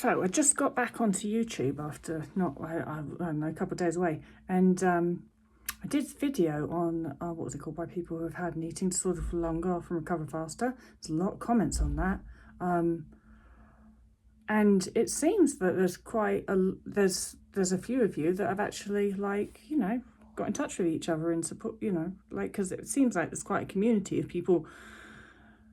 So I just got back onto YouTube after I don't know, a couple of days away, and I did a video on what was it called, by people who have had an eating disorder for longer, often recover faster. There's a lot of comments on that, and it seems that there's a few of you that have actually, like, you know, got in touch with each other and support, you know, like, because it seems like there's quite a community of people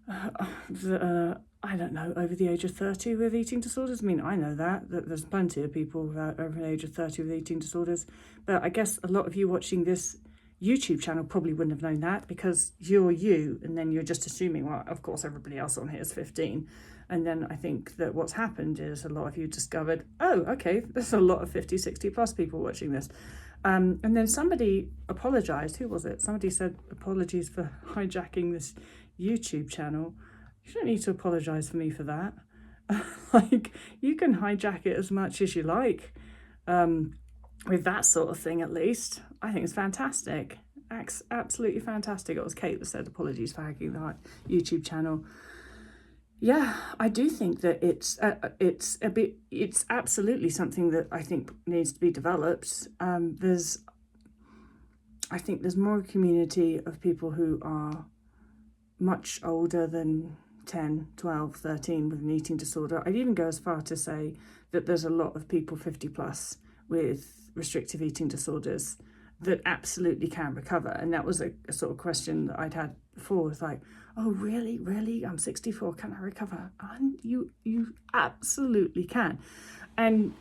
that I don't know, over the age of 30 with eating disorders. I mean, I know that there's plenty of people over the age of 30 with eating disorders, but I guess a lot of you watching this YouTube channel probably wouldn't have known that, because you're you, and then you're just assuming, well, of course everybody else on here is 15. And then I think that what's happened is a lot of you discovered, oh, okay, there's a lot of 50, 60 plus people watching this. And then somebody apologized. Who was it? Somebody said, apologies for hijacking this YouTube channel. You don't need to apologize for me for that. Like, you can hijack it as much as you like, with that sort of thing. At least I think it's fantastic, absolutely fantastic. It was Kate that said apologies for hacking the YouTube channel. Yeah, I do think that it's absolutely something that I think needs to be developed. I think there's more community of people who are much older than 10, 12, 13 with an eating disorder. I'd even go as far to say that there's a lot of people 50 plus with restrictive eating disorders that absolutely can recover. And that was a sort of question that I'd had before. It's like, oh, really? I'm 64, can I recover? And you absolutely can. And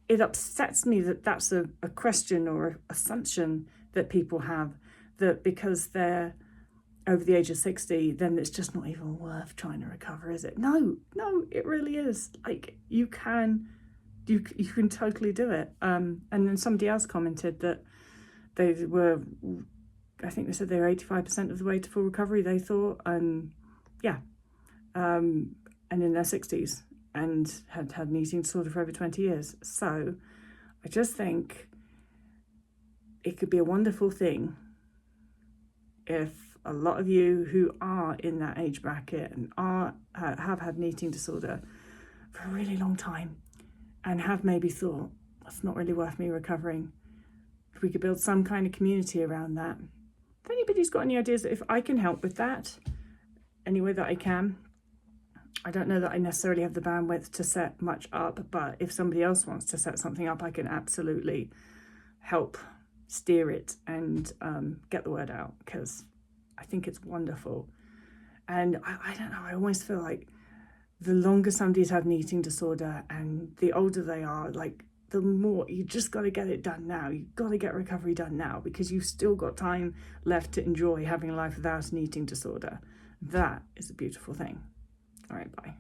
it upsets me that that's a question or an assumption that people have, that because they're over the age of 60, then it's just not even worth trying to recover, is it? No, it really is. Like, you can totally do it. And then somebody else commented that they were, I think they said they were 85% of the way to full recovery, they thought, and in their 60s, and had an eating disorder for over 20 years. So I just think it could be a wonderful thing if a lot of you who are in that age bracket and have had an eating disorder for a really long time and have maybe thought, it's not really worth me recovering, if we could build some kind of community around that. If anybody's got any ideas, if I can help with that any way that I can. I don't know that I necessarily have the bandwidth to set much up, but if somebody else wants to set something up, I can absolutely help steer it and get the word out, because I think it's wonderful. And I don't know, I always feel like the longer somebody's had an eating disorder and the older they are, like, the more you just got to get it done now. You've got to get recovery done now, because you've still got time left to enjoy having a life without an eating disorder. That is a beautiful thing. All right, bye.